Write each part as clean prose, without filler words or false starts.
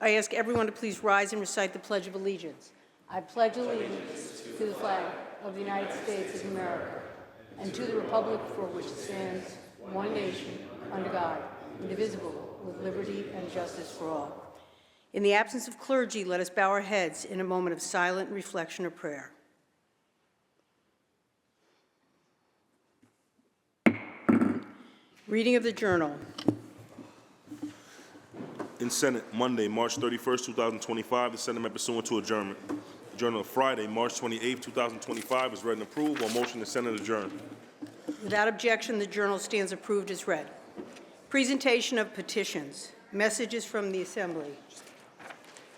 I ask everyone to please rise and recite the Pledge of Allegiance. I pledge allegiance to the flag of the United States of America and to the republic for which it stands, one nation, under God, indivisible, with liberty and justice for all. In the absence of clergy, let us bow our heads in a moment of silent reflection or prayer. Reading of the Journal. In Senate, Monday, March 31st, 2025, the Senate met pursuant to adjournment. The Journal of Friday, March 28th, 2025 is read and approved. On motion, the Senate adjourned. Without objection, the Journal stands approved as read. Presentation of petitions. Messages from the Assembly.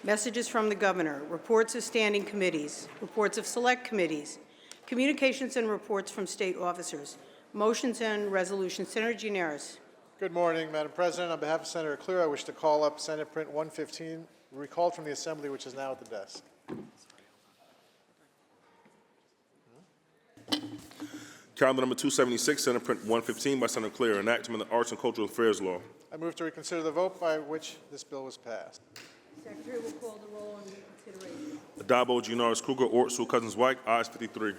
Messages from the Governor. Reports of standing committees. Reports of select committees. Communications and reports from state officers. Motions and resolutions. Senator Gianaris. Good morning, Madam President. On behalf of Senator Clear, I wish to call up Senate Print 115, recalled from the Assembly, which is now at the desk. Calendar number 276, Senate Print 115 by Senator Clear, enactment of the Arts and Cultural Affairs Law. I move to reconsider the vote by which this bill was passed. Secretary will call the roll on reconsideration. Addabbo, Gianaris, Kruger, Ort, Sewell, Cousins, White, ayes 53.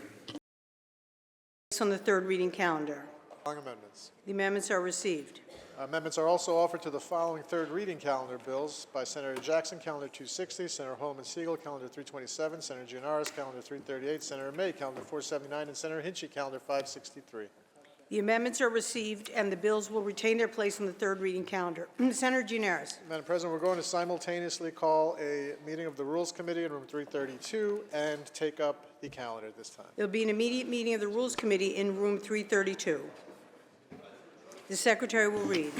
On the third reading calendar. Following amendments. The amendments are received. Amendments are also offered to the following third reading calendar bills by Senator Jackson, Calendar 260, Senator Holman Siegel, Calendar 327, Senator Gianaris, Calendar 338, Senator May, Calendar 479, and Senator Hinchey, Calendar 563. The amendments are received, and the bills will retain their place on the third reading calendar. Senator Gianaris. Madam President, we're going to simultaneously call a meeting of the Rules Committee in room 332 and take up the calendar at this time. There will be an immediate meeting of the Rules Committee in room 332. The Secretary will read.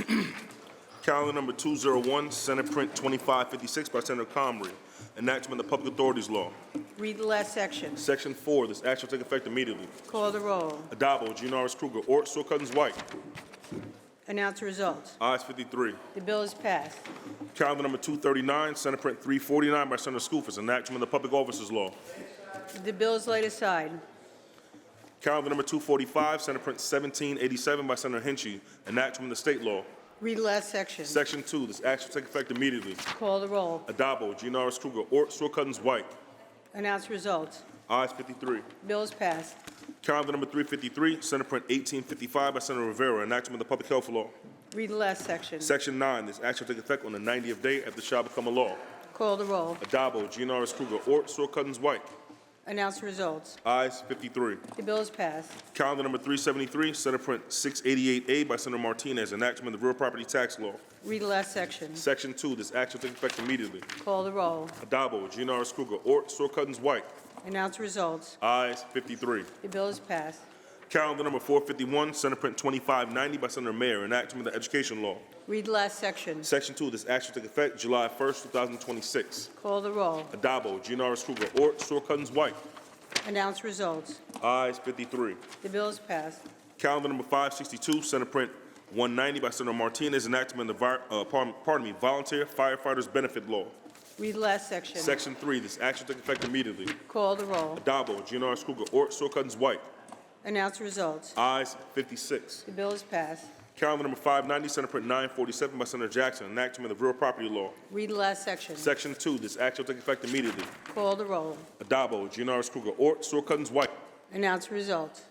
Calendar number 201, Senate Print 2556 by Senator Comrie, enactment of the Public Authorities Law. Read the last section. Section 4, this act shall take effect immediately. Call the roll. Addabbo, Gianaris, Kruger, Ort, Sewell, Cousins, White, Announce the results. ayes 53. The bill is passed. Calendar number 239, Senate Print 349 by Senator Skoufis, enactment of the Public Officers Law. The bill is laid aside. Calendar number 245, Senate Print 1787 by Senator Hinchey, enactment of the State Law. Read the last section. Section 2, this act shall take effect immediately. Call the roll. Addabbo, Gianaris, Kruger, Ort, Sewell, Cousins, White, Announce the results. ayes 53. The bill is passed. Calendar number 353, Senate Print 1855 by Senator Rivera, enactment of the Public Health Law. Read the last section. Section 9, this act shall take effect on the 90th day after it shall become a law. Call the roll. Addabbo, Gianaris, Kruger, Ort, Sewell, Cousins, White, Announce the results. ayes 53. The bill is passed. Calendar number 373, Senate Print 688A by Senator Martinez, enactment of the Real Property Tax Law. Read the last section. Section 2, this act shall take effect immediately. Call the roll. Addabbo, Gianaris, Kruger, Ort, Sewell, Cousins, White, Announce the results. ayes 53. The bill is passed. Calendar number 451, Senate Print 2590 by Senator Mayer, enactment of the Education Law. Read the last section. Section 2, this act shall take effect July 1st, 2026. Call the roll. Addabbo, Gianaris, Kruger, Ort, Sewell, Cousins, White, Announce results. ayes 53. The bill is passed. Calendar number 562, Senate Print 190 by Senator Martinez, enactment of the Volunteer Firefighters Benefit Law. Read the last section. Section 3, this act shall take effect immediately. Call the roll. Addabbo, Gianaris, Kruger, Ort, Sewell, Cousins, White, Announce the results. ayes 56. The bill is passed. Calendar number 590, Senate Print 947 by Senator Jackson, enactment of the Real Property Law. Read the last section. Section 2, this act shall take effect immediately. Call the roll. Addabbo, Gianaris, Kruger, Ort, Sewell, Cousins, White, Announce the results.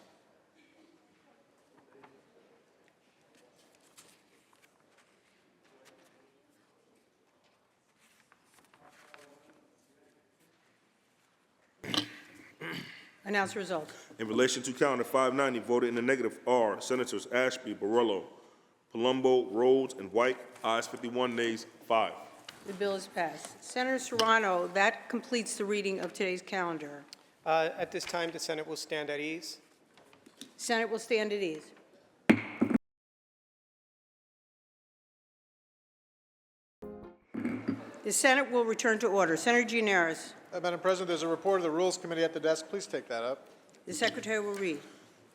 Announce the results. In relation to Calendar 590, voted in the negative are Senators Ashby, Borrello, Palumbo, Rhodes, and White. Ayes 51, nays 5. The bill is passed. Senator Serrano, that completes the reading of today's calendar. At this time, the Senate will stand at ease. Senate will stand at ease. The Senate will return to order. Senator Gianaris. Madam President, there's a report of the Rules Committee at the desk. Please take that up. The Secretary will read.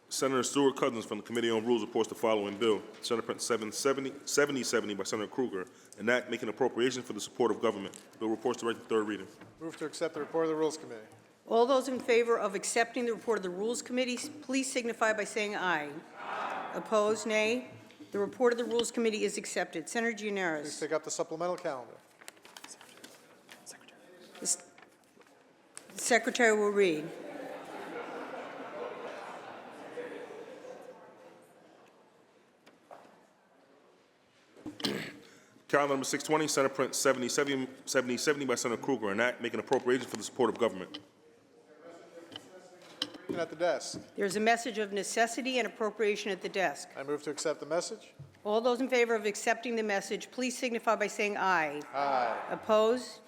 Senator Stuart Cousins from the Committee on Rules reports the following bill. Senate Print 7070 by Senator Kruger, an act making appropriations for the support of government. Bill reports direct to third reading. Move to accept the report of the Rules Committee. All those in favor of accepting the report of the Rules Committee, please signify by saying aye. Aye. Opposed, nay. The report of the Rules Committee is accepted. Senator Please Gianaris. take up the supplemental calendar. The Secretary will read. Calendar number 620, Senate Print 7070 by Senator Krueger, an act making appropriations for the support of government. At the desk. There's a message of necessity and appropriation at the desk. I move to accept the message. All those in favor of accepting the message, please signify by saying aye. Aye. Opposed?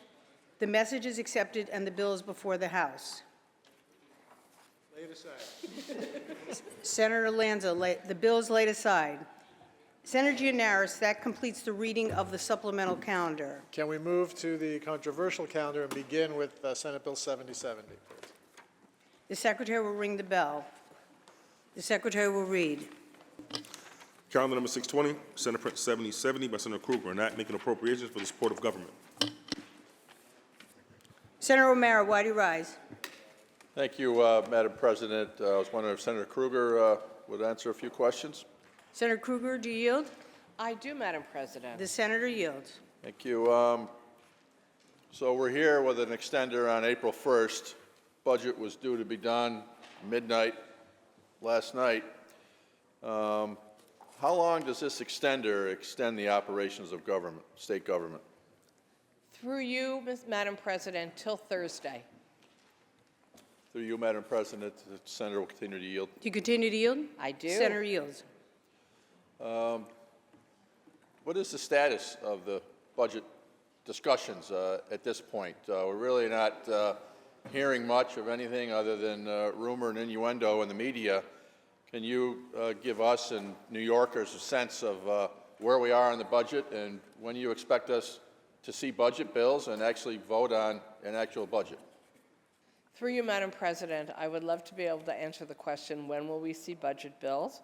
The message is accepted and the bill is before the House. Lay it aside. Senator Lanza, the bill is laid aside. Senator Gianaris, that completes the reading of the supplemental calendar. Can we move to the controversial calendar and begin with Senate Bill 7070, please? The Secretary will ring the bell. The Secretary will read. Calendar number 620, Senate Print 7070 by Senator Krueger, an act making appropriations for the support of government. Senator O'Mara, why do you rise? Thank you, Madam President. I was wondering if Senator Krueger would answer a few questions. Senator Krueger, do you yield? I do, Madam President. The Senator yields. Thank you. So we're here with an extender on April 1st. Budget was due to be done midnight last night. How long does this extender extend the operations of government, state government? Through you, Madam President, till Thursday. Through you, Madam President, the Senator will continue to yield. Do you continue to yield? I do. Senator yields. What is the status of the budget discussions at this point? We're really not hearing much of anything other than rumor and innuendo in the media. Can you give us and New Yorkers a sense of where we are on the budget and when you expect us to see budget bills and actually vote on an actual budget? Through you, Madam President, I would love to be able to answer the question, when will we see budget bills?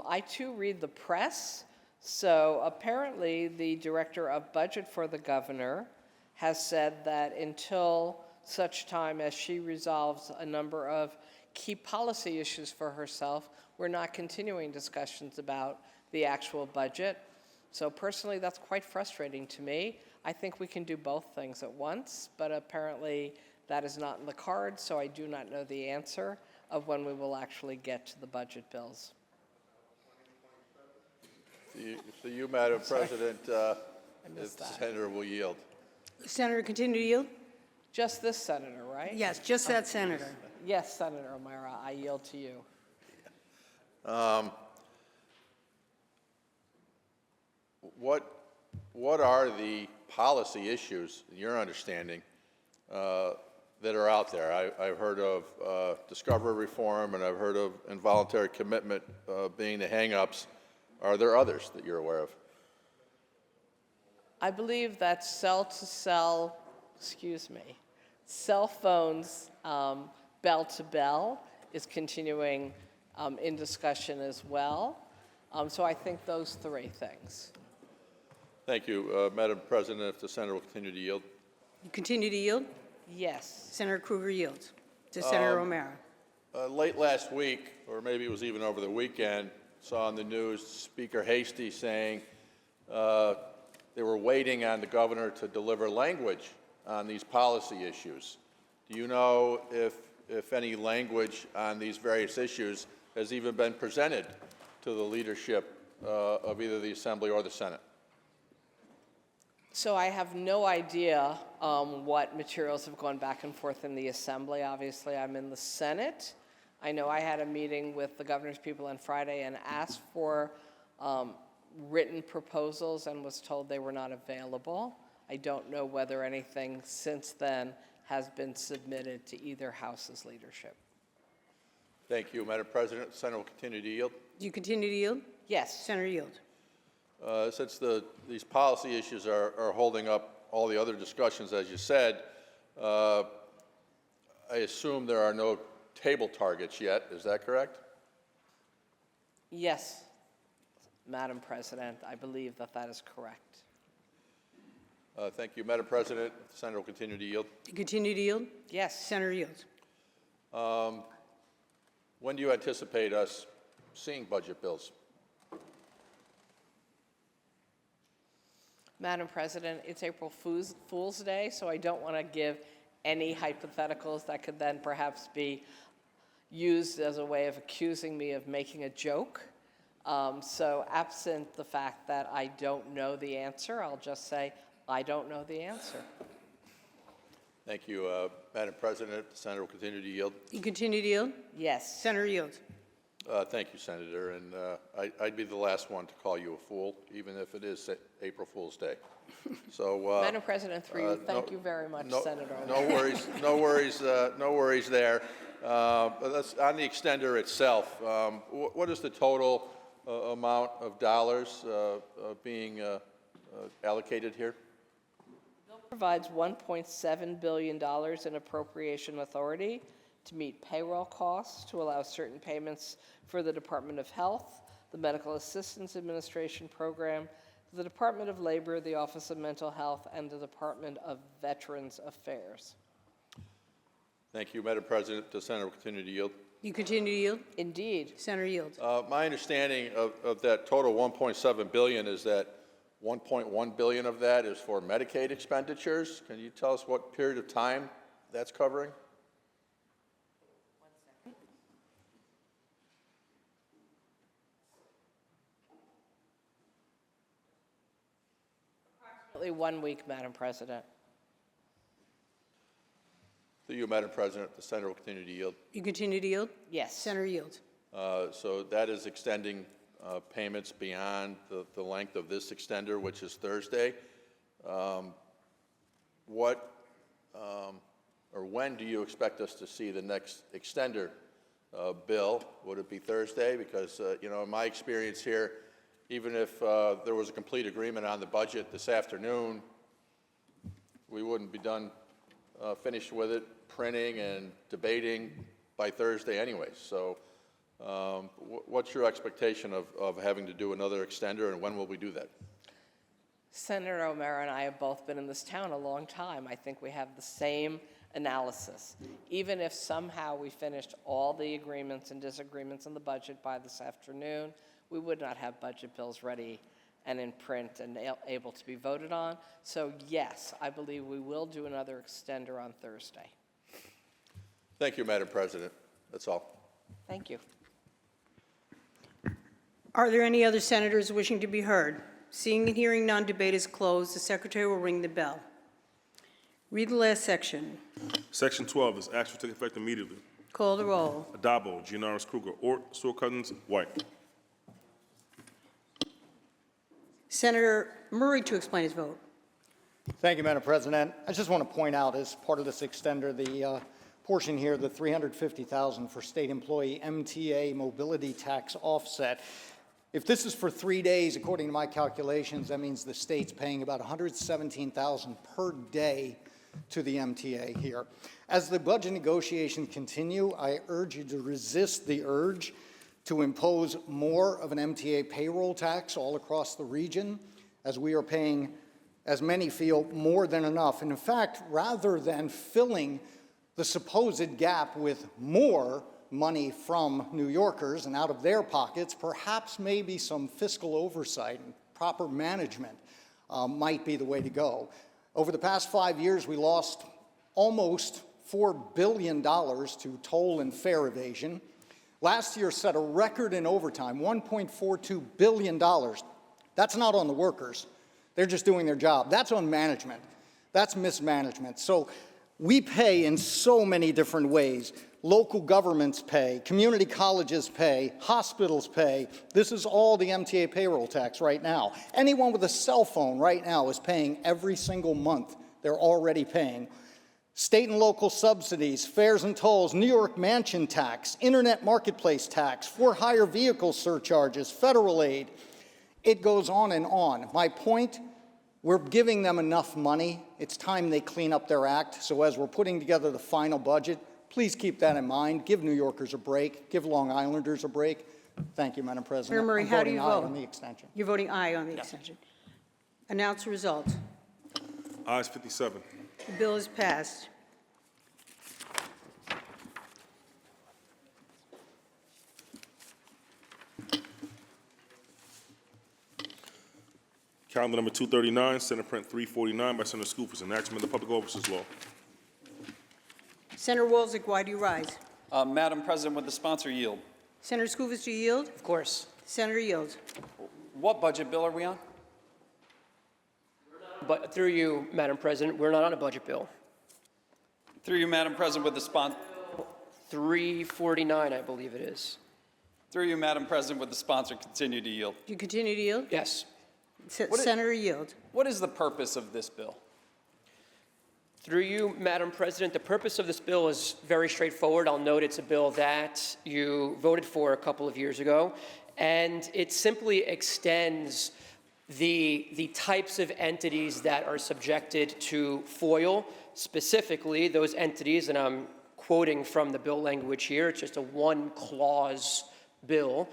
I, too, read the press. So apparently the Director of Budget for the Governor has said that until such time as she resolves a number of key policy issues for herself, we're not continuing discussions about the actual budget. So personally, that's quite frustrating to me. I think we can do both things at once, but apparently that is not in the cards, so I do not know the answer of when we will actually get to the budget bills. To you, Madam President, the missed that. Senator will yield. Senator, continue to yield? Just this senator, right? Yes, just that senator. Yes, Senator O'Mara, I yield to you. What are the policy issues, in your understanding, that are out there? I've heard of discovery reform, and I've heard of involuntary commitment being the hang-ups. Are there others that you're aware of? I believe that cell phones bell-to-bell is continuing in discussion as well. So I think those three things. Thank you, Madam President. If the Senator will continue to yield. You continue to yield? Yes. Senator Krueger yields. To Senator O'Mara. Late last week, or maybe it was even over the weekend, saw on the news Speaker Hasty saying they were waiting on the governor to deliver language on these policy issues. Do you know if any language on these various issues has even been presented to the leadership of either the Assembly or the Senate? So I have no idea what materials have gone back and forth in the Assembly. Obviously, I'm in the Senate. I know I had a meeting with the governor's people on Friday and asked for written proposals and was told they were not available. I don't know whether anything since then has been submitted to either House's leadership. Thank you, Madam President. The Senator will continue to yield. Do you continue to yield? Yes. Senator yield. Since these policy issues are holding up all the other discussions, as you said, I assume there are no table targets yet. Is that correct? Yes, Madam President, I believe that that is correct. Thank you, Madam President. The Senator will continue to yield. You continue to yield? Yes. Senator yields. When do you anticipate us seeing budget bills? Madam President, it's April Fool's Day, so I don't want to give any hypotheticals that could then perhaps be used as a way of accusing me of making a joke. So absent the fact that I don't know the answer, I'll just say, I don't know the answer. Thank you, Madam President. The senator will continue to yield. You continue to yield? Yes. Senator yields. Thank you, Senator, and I'd be the last one to call you a fool, even if it is April Fool's Day. So, Madam President, through you, thank no- you very much, no- Senator. No worries, no worries, no worries there. But let's, on the extender itself, what is the total amount of dollars being allocated here? Provides $1.7 billion in appropriation authority to meet payroll costs, to allow certain payments for the Department of Health, the Medical Assistance Administration Program, the Department of Labor, the Office of Mental Health, and the Department of Veterans Affairs. Thank you, Madam President. The senator will continue to yield. You continue to yield? Indeed. Senator yields. My understanding of that total 1.7 billion is that 1.1 billion of that is for Medicaid expenditures. Can you tell us what period of time that's covering? Approximately 1 week, Madam President. To you, Madam President, the senator will continue to yield. You continue to yield? Yes. Senator yields. So that is extending payments beyond the length of this extender, which is Thursday. What or when do you expect us to see the next extender bill? Would it be Thursday? Because, you know, in my experience here, even if there was a complete agreement on the budget this afternoon, we wouldn't be done, finished with it, printing and debating by Thursday anyway. So what's your expectation of having to do another extender, and when will we do that? Senator O'Mara and I have both been in this town a long time. I think we have the same analysis. Even if somehow we finished all the agreements and disagreements in the budget by this afternoon, we would not have budget bills ready and in print and able to be voted on. So yes, I believe we will do another extender on Thursday. Thank you, Madam President. That's all. Thank you. Are there any other senators wishing to be heard? Seeing and hearing none, debate is closed. The secretary will ring the bell. Read the last section. Section 12 is action to take effect immediately. Call the roll. Adabo, Gianaris Kruger, Ort, Stewart-Cousins, White. Senator Murray to explain his vote. Thank you, Madam President. I just want to point out, as part of this extender, the portion here, the $350,000 for state employee MTA mobility tax offset. If this is for 3 days, according to my calculations, that means the state's paying about $117,000 per day to the MTA here. As the budget negotiations continue, I urge you to resist the urge to impose more of an MTA payroll tax all across the region, as we are paying, as many feel, more than enough. And in fact, rather than filling the supposed gap with more money from New Yorkers and out of their pockets, perhaps maybe some fiscal oversight and proper management might be the way to go. Over the past 5 years, we lost almost $4 billion to toll and fare evasion. Last year set a record in overtime, $1.42 billion. That's not on the workers. They're just doing their job. That's on management. That's mismanagement. So we pay in so many different ways. Local governments pay, community colleges pay, hospitals pay. This is all the MTA payroll tax right now. Anyone with a cell phone right now is paying every single month. They're already paying. State and local subsidies, fares and tolls, New York mansion tax, internet marketplace tax, for-hire vehicle surcharges, federal aid. It goes on and on. My point, we're giving them enough money. It's time they clean up their act. So as we're putting together the final budget, please keep that in mind. Give New Yorkers a break. Give Long Islanders a break. Thank you, Madam President. Senator Murray, I'm how do you voting aye vote? on the extension. You're voting aye on the extension. Announce the result. Ayes 57. The bill is passed. Calendar number 239, Senate Print 349 by Senator Scoofers, enactment of the Public Officers Law. Senator Walczyk, why do you rise? Madam President, would the sponsor yield? Senator Skoufis, do you yield? Of course. Senator yields. What budget bill are we on? But through you, Madam President, we're not on a budget bill. Through you, Madam President, would the sponsor... 349, I believe it is. Through you, Madam President, would the sponsor continue to yield? Do you continue to yield? Yes. Senator yield. What is the purpose of this bill? Through you, Madam President, the purpose of this bill is very straightforward. I'll note it's a bill that you voted for a couple of years ago, and it simply extends the types of entities that are subjected to FOIL, specifically those entities, and I'm quoting from the bill language here, it's just a one-clause bill,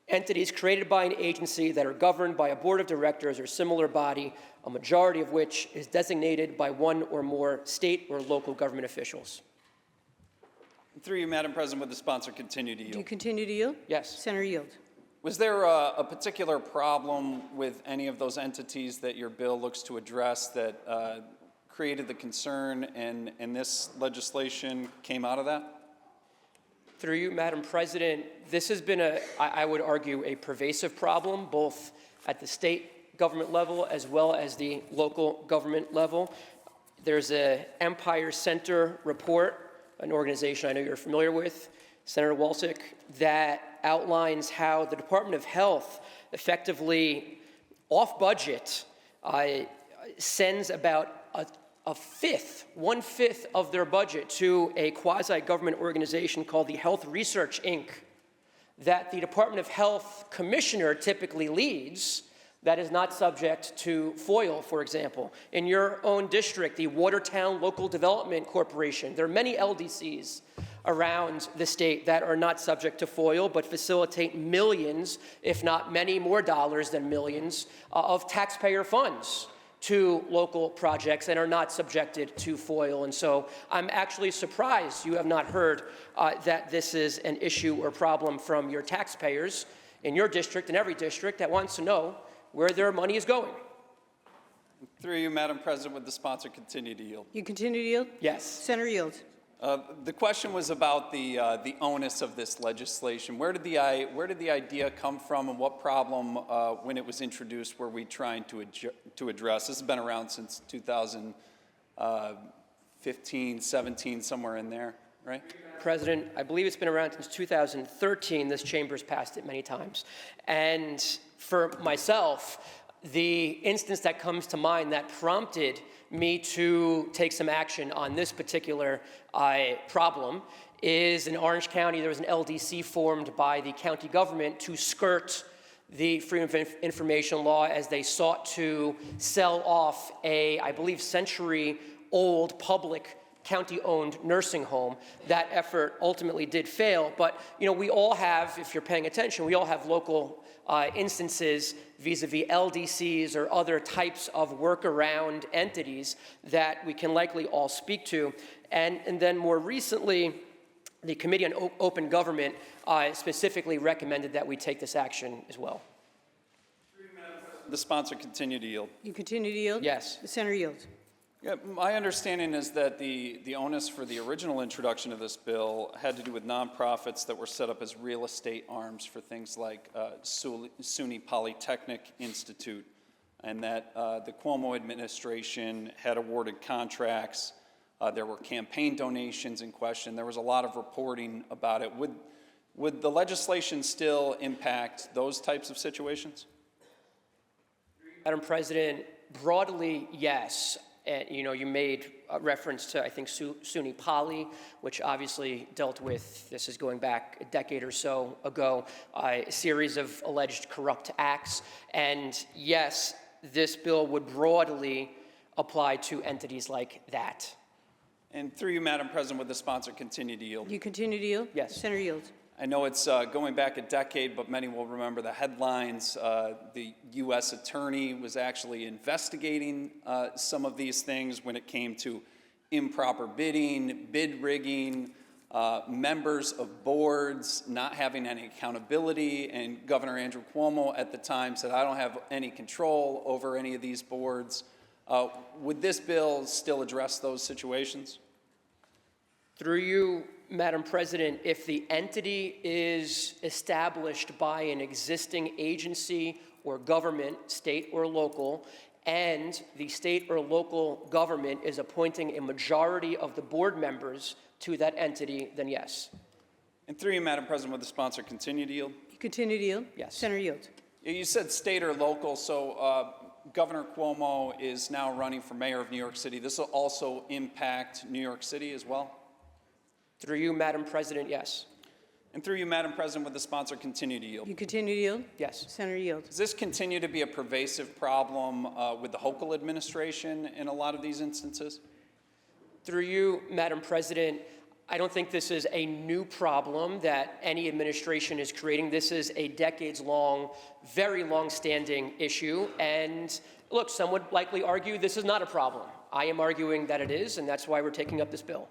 entities created by an agency that are governed by a board of directors or similar body, a majority of which is designated by one or more state or local government officials. Through you, Madam President, would the sponsor continue to Do you yield? continue to yield? Yes. Senator yield. Was there a particular problem with any of those entities that your bill looks to address that created the concern and this legislation came out of that? Through you, Madam President, this has been I would argue, a pervasive problem, both at the state government level as well as the local government level. There's a Empire Center report, an organization I know you're familiar with, Senator Walczyk, that outlines how the Department of Health effectively, off budget, sends about one-fifth of their budget to a quasi-government organization called the Health Research, Inc., that the Department of Health commissioner typically leads, that is not subject to FOIL, for example. In your own district, the Watertown Local Development Corporation, there are many LDCs around the state that are not subject to FOIL, but facilitate millions, if not many more dollars than millions, of taxpayer funds to local projects and are not subjected to FOIL. And so I'm actually surprised you have not heard that this is an issue or problem from your taxpayers in your district and every district that wants to know where their money is going. Through you, Madam President, would the sponsor continue to yield? You continue to yield? Yes. Senator yield. The question was about the onus of this legislation. Where did the idea come from, and what problem, when it was introduced, were we trying to address? This has been around since 2015, 17, somewhere in there, right? President, I believe it's been around since 2013. This chamber's passed it many times. And for myself, the instance that comes to mind that prompted me to take some action on this particular problem is in Orange County. There was an LDC formed by the county government to skirt the Freedom of Information Law as they sought to sell off I believe, century-old public county-owned nursing home. That effort ultimately did fail, but we all have, if you're paying attention, we all have local instances vis-a-vis LDCs or other types of workaround entities that we can likely all speak to. And then more recently, the Committee on Open Government specifically recommended that we take this action as well. The sponsor continue to yield. You continue to yield? Yes. Senator yield. Yeah, my understanding is that the onus for the original introduction of this bill had to do with nonprofits that were set up as real estate arms for things like SUNY Polytechnic Institute, and that the Cuomo administration had awarded contracts. There were campaign donations in question. There was a lot of reporting about it. Would the legislation still impact those types of situations? Madam President, broadly, yes. And, you made a reference to, I think, SUNY Poly, which obviously dealt with, this is going back a decade or so ago, a series of alleged corrupt acts. And yes, this bill would broadly apply to entities like that. And through you, Madam President, would the sponsor continue to yield? You continue to yield? Yes. Senator yield. I know it's going back a decade, but many will remember the headlines. The U.S. attorney was actually investigating some of these things when it came to improper bidding, bid rigging, members of boards not having any accountability, and Governor Andrew Cuomo at the time said, I don't have any control over any of these boards. Would this bill still address those situations? Through you, Madam President, if the entity is established by an existing agency or government, state or local, and the state or local government is appointing a majority of the board members to that entity, then yes. And through you, Madam President, would the sponsor continue to yield? You continue to yield? Yes. Senator Yield. You said state or local, so Governor Cuomo is now running for mayor of New York City. This will also impact New York City as well? Through you, Madam President, yes. And through you, Madam President, would the sponsor continue to yield? You continue to yield? Yes. Senator Yield. Does this continue to be a pervasive problem with the Hochul administration in a lot of these instances? Through you, Madam President, I don't think this is a new problem that any administration is creating. This is a decades-long, very long-standing issue. And look, some would likely argue this is not a problem. I am arguing that it is, and that's why we're taking up this bill.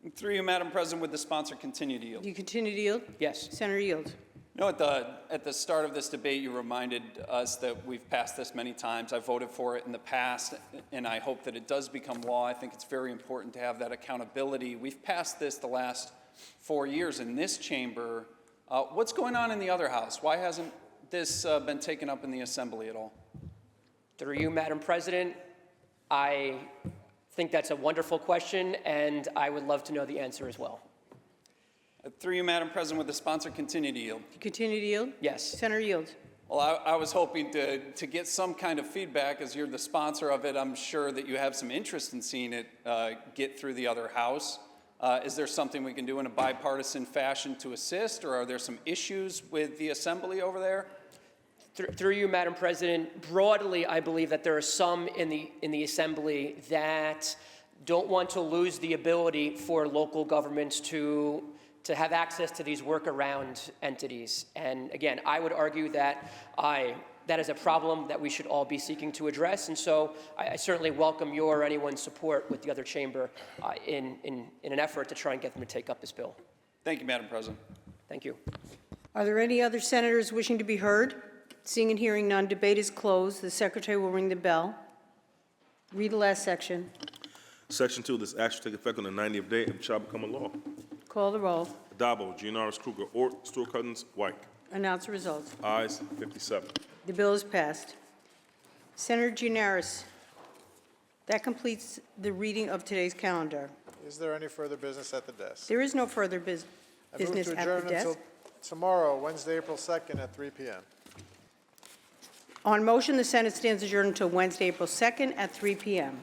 And through you, Madam President, would the sponsor continue to yield? You continue to yield? Yes. Senator Yield. You know, at the start of this debate, you reminded us that we've passed this many times. I voted for it in the past, and I hope that it does become law. I think it's very important to have that accountability. We've passed this the last 4 years in this chamber. What's going on in the other house? Why hasn't this been taken up in the Assembly at all? Through you, Madam President, I think that's a wonderful question, and I would love to know the answer as well. Through you, Madam President, would the sponsor continue to yield? You continue to yield? Yes. Senator Yield. Well, I was hoping to get some kind of feedback. As you're the sponsor of it, I'm sure that you have some interest in seeing it get through the other house. Is there something we can do in a bipartisan fashion to assist, or are there some issues with the Assembly over there? Through you, Madam President, broadly, I believe that there are some in the Assembly that don't want to lose the ability for local governments to have access to these workaround entities. And again, I would argue that that is a problem that we should all be seeking to address. And so I certainly welcome your or anyone's support with the other chamber in an effort to try and get them to take up this bill. Thank you, Madam President. Thank you. Are there any other senators wishing to be heard? Seeing and hearing none, debate is closed. The secretary will ring the bell. Read the last section. Section 2, this act shall take effect on the 90th day and shall become a law. Call the roll. Addabbo, Gianaris Kruger, Ort, Stewart-Cousins, White. Announce the results. Ayes 57. The bill is passed. Senator Gianaris, that completes the reading of today's calendar. Is there any further business at the desk? There is no further I move business to at the adjourn desk. until tomorrow, Wednesday, April 2nd at 3 p.m. On motion, the Senate stands adjourned until Wednesday, April 2nd at 3 p.m.